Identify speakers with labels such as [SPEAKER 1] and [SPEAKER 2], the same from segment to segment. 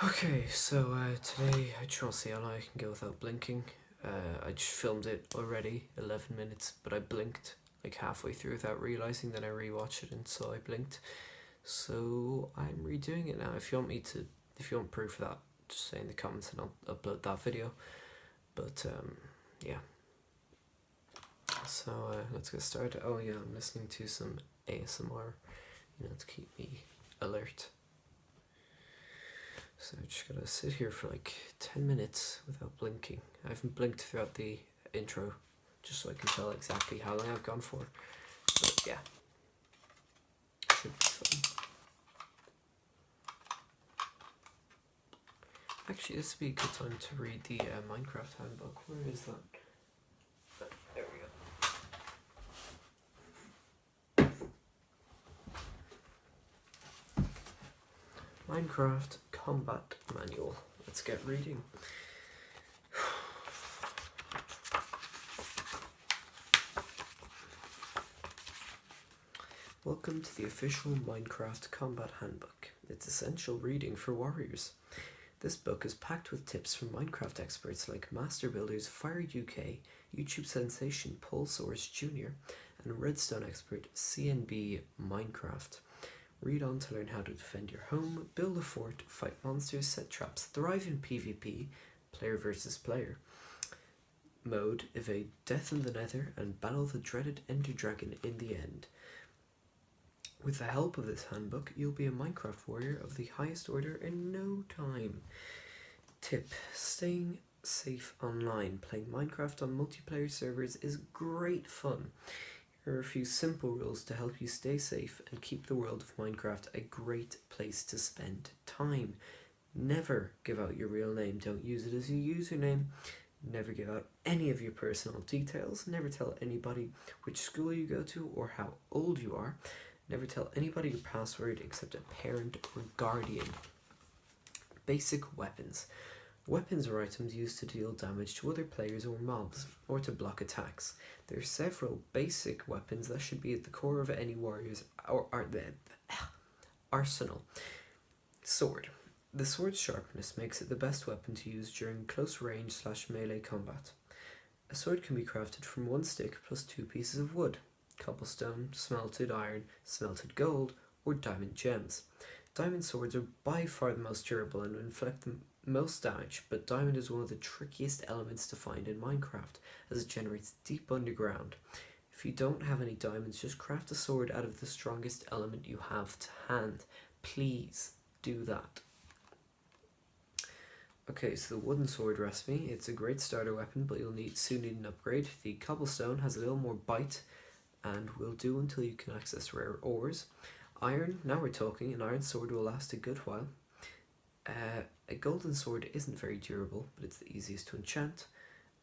[SPEAKER 1] Okay, so today I just want to see how long I can go without blinking. I just filmed it already, 11 minutes, but I blinked like halfway through without realizing. Then I rewatched it and saw I blinked. So I'm redoing it now. If you want proof of that, just say in the comments and I'll upload that video. But yeah. So let's get started. Oh yeah, I'm listening to some ASMR, to keep me alert. So I just gotta sit here for like 10 minutes without blinking. I haven't blinked throughout the intro, just so I can tell exactly how long I've gone for. But yeah, should be fun. Actually, this would be a good time to read the Minecraft handbook. Where is that? There we go. Minecraft Combat Manual. Let's get reading. Welcome to the official Minecraft Combat Handbook. It's essential reading for warriors. This book is packed with tips from Minecraft experts like Master Builders Fire UK, YouTube sensation Paul Source Jr., and Redstone expert CNB Minecraft. Read on to learn how to defend your home, build a fort, fight monsters, set traps, thrive in PvP, player versus player mode, evade death in the nether, and battle the dreaded Ender Dragon in the end. With the help of this handbook, you'll be a Minecraft warrior of the highest order in no time. Tip: staying safe online. Playing Minecraft on multiplayer servers is great fun. Here are a few simple rules to help you stay safe and keep the world of Minecraft a great place to spend time. Never give out your real name. Don't use it as your username. Never give out any of your personal details. Never tell anybody which school you go to or how old you are. Never tell anybody your password except a parent or guardian. Basic weapons. Weapons are items used to deal damage to other players or mobs, or to block attacks. There are several basic weapons that should be at the core of any warrior's arsenal. Sword. The sword's sharpness makes it the best weapon to use during close range / melee combat. A sword can be crafted from one stick plus 2 pieces of wood, cobblestone, smelted iron, smelted gold, or diamond gems. Diamond swords are by far the most durable and inflict the most damage, but diamond is one of the trickiest elements to find in Minecraft, as it generates deep underground. If you don't have any diamonds, just craft a sword out of the strongest element you have to hand. Please do that. Okay, so the wooden sword recipe. It's a great starter weapon, but you'll soon need an upgrade. The cobblestone has a little more bite and will do until you can access rare ores. Iron, now we're talking. An iron sword will last a good while. A golden sword isn't very durable, but it's the easiest to enchant.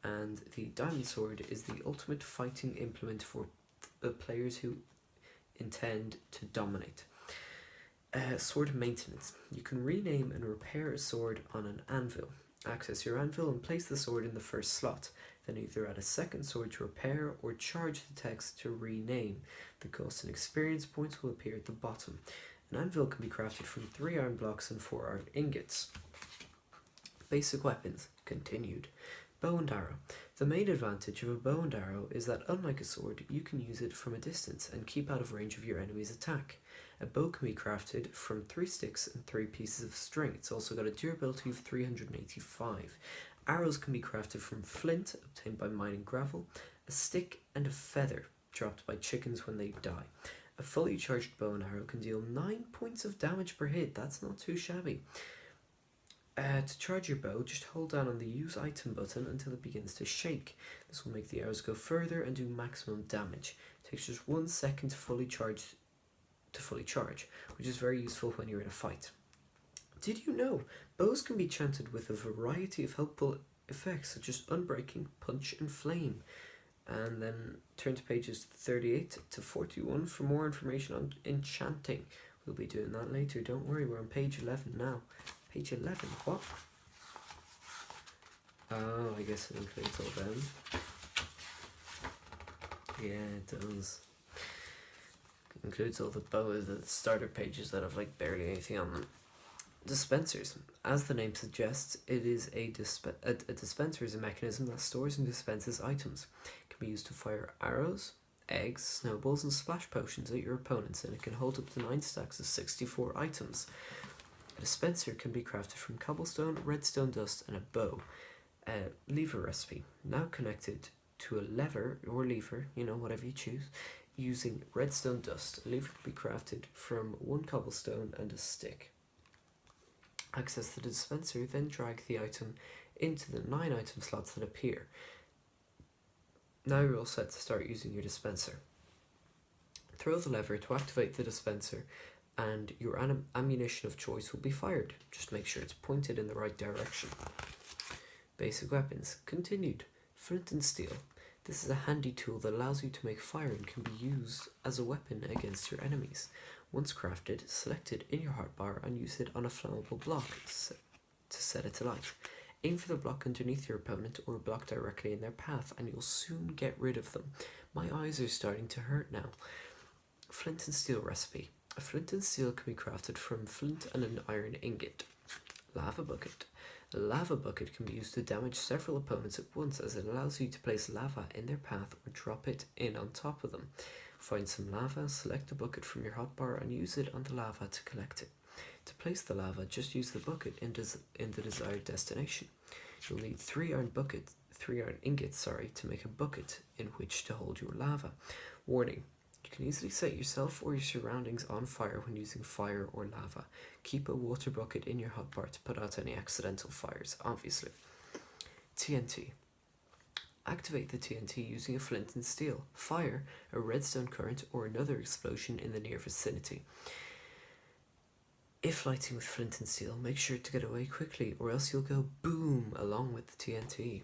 [SPEAKER 1] And the diamond sword is the ultimate fighting implement for players who intend to dominate. Sword maintenance. You can rename and repair a sword on an anvil. Access your anvil and place the sword in the first slot. Then either add a second sword to repair or charge the text to rename. The cost and experience points will appear at the bottom. An anvil can be crafted from 3 iron blocks and 4 iron ingots. Basic weapons. Continued. Bow and arrow. The main advantage of a bow and arrow is that, unlike a sword, you can use it from a distance and keep out of range of your enemy's attack. A bow can be crafted from 3 sticks and 3 pieces of string. It's also got a durability of 385. Arrows can be crafted from flint, obtained by mining gravel, a stick, and a feather, dropped by chickens when they die. A fully charged bow and arrow can deal 9 points of damage per hit. That's not too shabby. To charge your bow, just hold down on the use item button until it begins to shake. This will make the arrows go further and do maximum damage. It takes just 1 second to fully charge, which is very useful when you're in a fight. Did you know bows can be chanted with a variety of helpful effects such as unbreaking, punch, and flame? And then turn to pages 38 to 41 for more information on enchanting. We'll be doing that later, don't worry, we're on page 11 now. Page 11, what? Oh, I guess it includes all them. Yeah, it does. It includes all the starter pages that have like barely anything on them. Dispensers. As the name suggests, it is a dispenser is a mechanism that stores and dispenses items. It can be used to fire arrows, eggs, snowballs, and splash potions at your opponents, and it can hold up to 9 stacks of 64 items. A dispenser can be crafted from cobblestone, redstone dust, and a bow. A lever recipe, now connected to a lever or lever, whatever you choose, using redstone dust. A lever can be crafted from 1 cobblestone and a stick. Access the dispenser, then drag the item into the 9 item slots that appear. Now you're all set to start using your dispenser. Throw the lever to activate the dispenser, and your ammunition of choice will be fired. Just make sure it's pointed in the right direction. Basic weapons. Continued. Flint and steel. This is a handy tool that allows you to make fire and can be used as a weapon against your enemies. Once crafted, select it in your hotbar and use it on a flammable block to set it to light. Aim for the block underneath your opponent or a block directly in their path and you'll soon get rid of them. My eyes are starting to hurt now. Flint and steel recipe. A flint and steel can be crafted from flint and an iron ingot. Lava bucket. A lava bucket can be used to damage several opponents at once as it allows you to place lava in their path or drop it in on top of them. Find some lava, select a bucket from your hotbar and use it on the lava to collect it. To place the lava, just use the bucket in the desired destination. You'll need 3 iron ingots to make a bucket in which to hold your lava. Warning. You can easily set yourself or your surroundings on fire when using fire or lava. Keep a water bucket in your hotbar to put out any accidental fires, obviously. TNT. Activate the TNT using a flint and steel. Fire a redstone current or another explosion in the near vicinity. If lighting with flint and steel, make sure to get away quickly or else you'll go boom along with the TNT.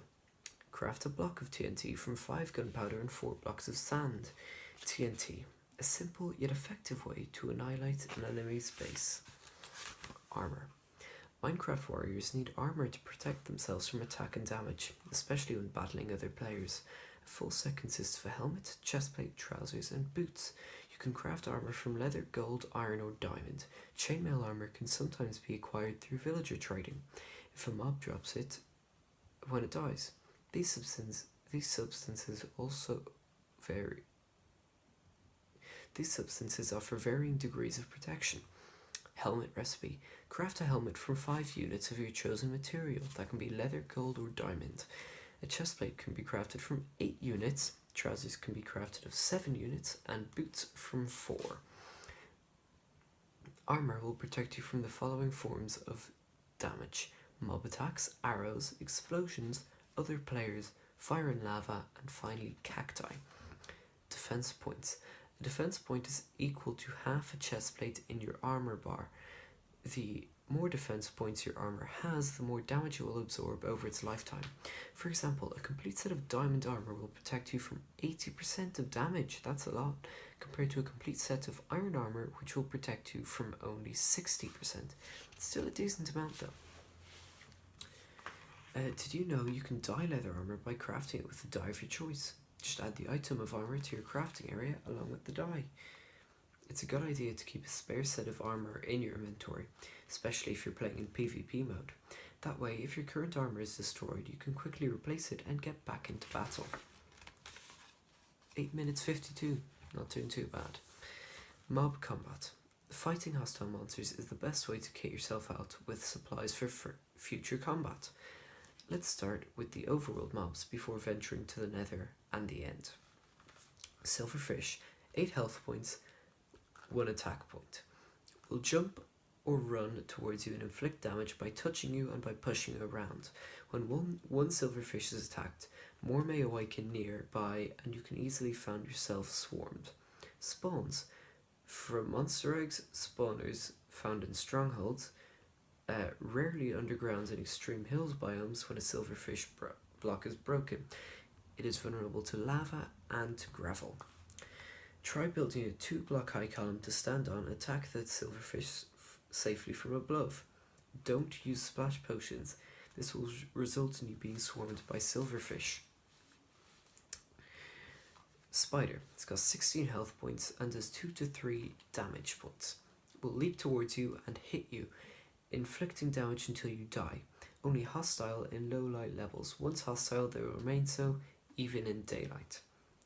[SPEAKER 1] Craft a block of TNT from 5 gunpowder and 4 blocks of sand. TNT, a simple yet effective way to annihilate an enemy's base. Armor. Minecraft warriors need armor to protect themselves from attack and damage, especially when battling other players. A full set consists of a helmet, chestplate, trousers, and boots. You can craft armor from leather, gold, iron, or diamond. Chainmail armor can sometimes be acquired through villager trading, if a mob drops it when it dies. These substances offer varying degrees of protection. Helmet recipe. Craft a helmet from 5 units of your chosen material. That can be leather, gold, or diamond. A chestplate can be crafted from 8 units, trousers can be crafted of 7 units, and boots from 4. Armor will protect you from the following forms of damage: mob attacks, arrows, explosions, other players, fire and lava, and finally cacti. Defense points. A defense point is equal to half a chestplate in your armor bar. The more defense points your armor has, the more damage it will absorb over its lifetime. For example, a complete set of diamond armor will protect you from 80% of damage, that's a lot, compared to a complete set of iron armor which will protect you from only 60%. Still a decent amount though. Did you know you can dye leather armor by crafting it with the dye of your choice? Just add the item of armor to your crafting area along with the dye. It's a good idea to keep a spare set of armor in your inventory, especially if you're playing in PvP mode. That way, if your current armor is destroyed, you can quickly replace it and get back into battle. 8 minutes 52, not doing too bad. Mob combat. Fighting hostile monsters is the best way to kit yourself out with supplies for future combat. Let's start with the overworld mobs before venturing to the nether and the end. Silverfish, 8 health points, 1 attack point. Will jump or run towards you and inflict damage by touching you and by pushing you around. When one silverfish is attacked, more may awaken nearby and you can easily find yourself swarmed. Spawns. From monster eggs, spawners found in strongholds, rarely underground in extreme hills biomes when a silverfish block is broken. It is vulnerable to lava and to gravel. Try building a 2-block high column to stand on and attack the silverfish safely from above. Don't use splash potions. This will result in you being swarmed by silverfish. Spider. It's got 16 health points and does 2 to 3 damage points. Will leap towards you and hit you inflicting damage until you die. Only hostile in low light levels. Once hostile, they will remain so, even in daylight.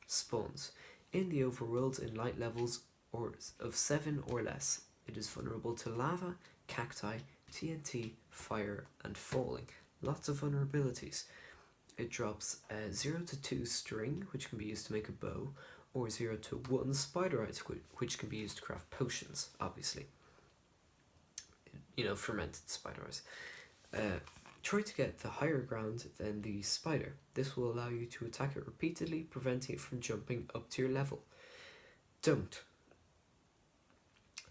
[SPEAKER 1] Spawns. In the overworld, in light levels of 7 or less, it is vulnerable to lava, cacti, TNT, fire, and falling. Lots of vulnerabilities. It drops 0 to 2 string, which can be used to make a bow, or 0 to 1 spider eyes, which can be used to craft potions, obviously. Fermented spider eyes. Try to get the higher ground than the spider. This will allow you to attack it repeatedly, preventing it from jumping up to your level. Don't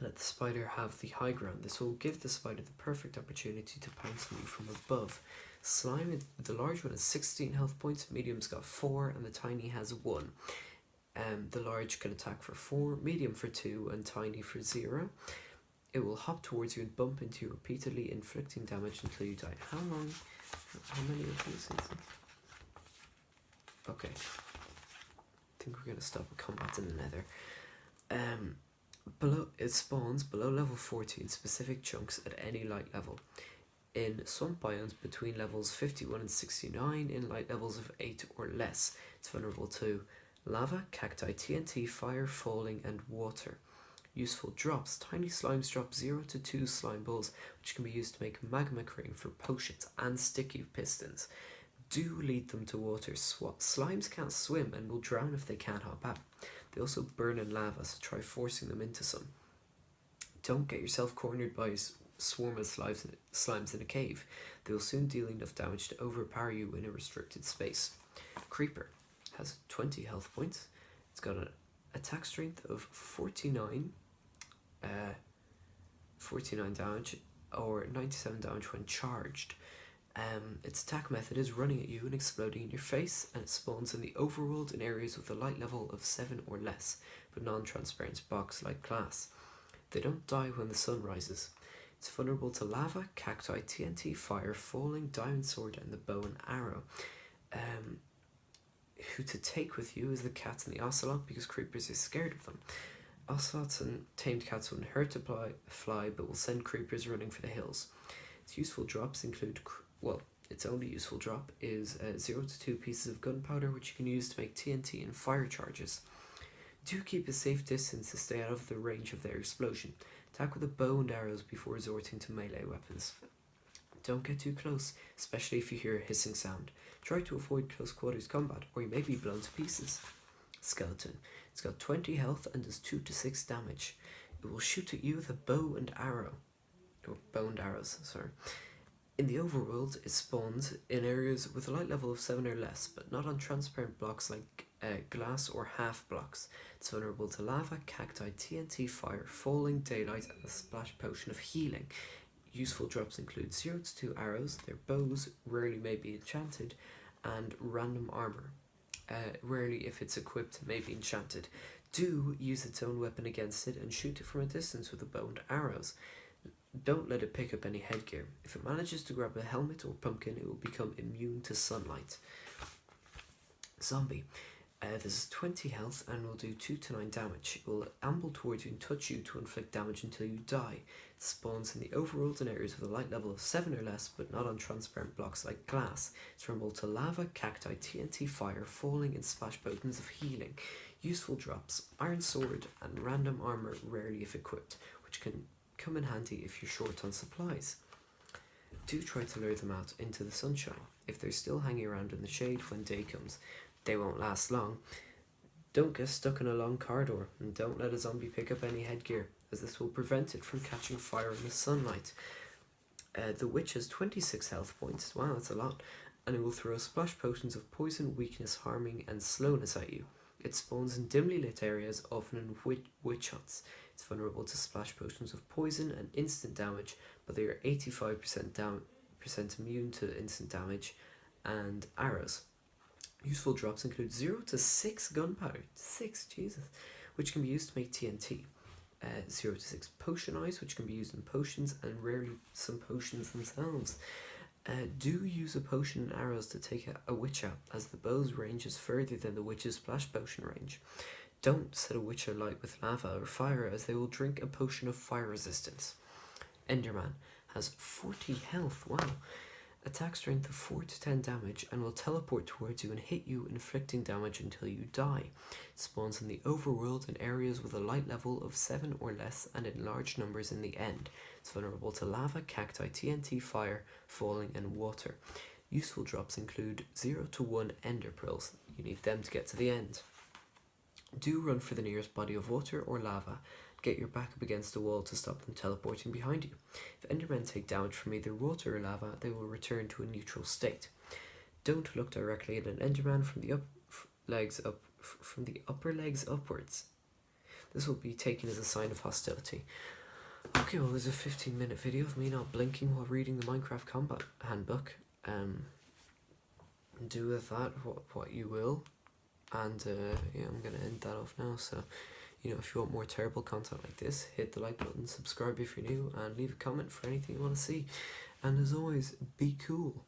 [SPEAKER 1] let the spider have the high ground. This will give the spider the perfect opportunity to pounce on you from above. Slime, the large one has 16 health points, medium's got 4, and the tiny has 1. The large can attack for 4, medium for 2, and tiny for 0. It will hop towards you and bump into you repeatedly, inflicting damage until you die. How many of these is it? Okay. I think we're going to stop with combat in the nether. It spawns below level 40 in specific chunks at any light level. In swamp biomes between levels 51 and 69, in light levels of 8 or less. It's vulnerable to lava, cacti, TNT, fire, falling, and water. Useful drops. Tiny slimes drop 0 to 2 slime balls, which can be used to make magma cream for potions and sticky pistons. Do lead them to water. Slimes can't swim and will drown if they can't hop out. They also burn in lava, so try forcing them into some. Don't get yourself cornered by a swarm of slimes in a cave. They will soon deal enough damage to overpower you in a restricted space. Creeper has 20 health points. It's got an attack strength of 49 damage, or 97 damage when charged. Its attack method is running at you and exploding in your face, and it spawns in the overworld in areas with a light level of 7 or less, but non-transparent blocks like glass. They don't die when the sun rises. It's vulnerable to lava, cacti, TNT, fire, falling, diamond sword, and the bow and arrow. Who to take with you is the cat and the ocelot, because creepers are scared of them. Ocelots and tamed cats wouldn't hurt to fly, but will send creepers running for the hills. Its useful drops include, its only useful drop is 0 to 2 pieces of gunpowder, which you can use to make TNT and fire charges. Do keep a safe distance to stay out of the range of their explosion. Attack with a bow and arrows before resorting to melee weapons. Don't get too close, especially if you hear a hissing sound. Try to avoid close quarters combat, or you may be blown to pieces. Skeleton. It's got 20 health and does 2 to 6 damage. It will shoot at you with a bow and arrows. In the overworld, it spawns in areas with a light level of 7 or less, but not on transparent blocks like glass or half blocks. It's vulnerable to lava, cacti, TNT, fire, falling, daylight, and the splash potion of healing. Useful drops include 0 to 2 arrows, their bows rarely may be enchanted, and random armor. Rarely, if it's equipped, may be enchanted. Do use its own weapon against it and shoot it from a distance with a bow and arrows. Don't let it pick up any headgear. If it manages to grab a helmet or pumpkin, it will become immune to sunlight. Zombie. This is 20 health and will do 2 to 9 damage. It will amble towards you and touch you to inflict damage until you die. It spawns in the overworld in areas with a light level of 7 or less, but not on transparent blocks like glass. It's vulnerable to lava, cacti, TNT, fire, falling, and splash potions of healing. Useful drops, iron sword, and random armor, rarely if equipped, which can come in handy if you're short on supplies. Do try to lure them out into the sunshine. If they're still hanging around in the shade when day comes, they won't last long. Don't get stuck in a long corridor, and don't let a zombie pick up any headgear, as this will prevent it from catching fire in the sunlight. The witch has 26 health points, wow, that's a lot, and it will throw splash potions of poison, weakness, harming, and slowness at you. It spawns in dimly lit areas, often in witch huts. It's vulnerable to splash potions of poison and instant damage, but they are 85% immune to instant damage, and arrows. Useful drops include 0 to 6 gunpowder, 6, Jesus, which can be used to make TNT. 0 to 6 potion eyes, which can be used in potions, and rarely some potions themselves. Do use a potion and arrows to take a witch out, as the bow's range is further than the witch's splash potion range. Don't set a witch alight with lava or fire, as they will drink a potion of fire resistance. Enderman has 40 health. Wow. Attack strength of 4 to 10 damage and will teleport towards you and hit you, inflicting damage until you die. It spawns in the overworld in areas with a light level of 7 or less and in large numbers in the end. It's vulnerable to lava, cacti, TNT, fire, falling, and water. Useful drops include 0 to 1 ender pearls. You need them to get to the end. Do run for the nearest body of water or lava. Get your back up against a wall to stop them teleporting behind you. If endermen take damage from either water or lava, they will return to a neutral state. Don't look directly at an enderman from the upper legs upwards. This will be taken as a sign of hostility. Okay, well, there's a 15-minute video of me not blinking while reading the Minecraft Combat Handbook. Do with that what you will. And yeah, I'm going to end that off now. So, if you want more terrible content like this, hit the like button, subscribe if you're new, and leave a comment for anything you want to see. And as always, be cool.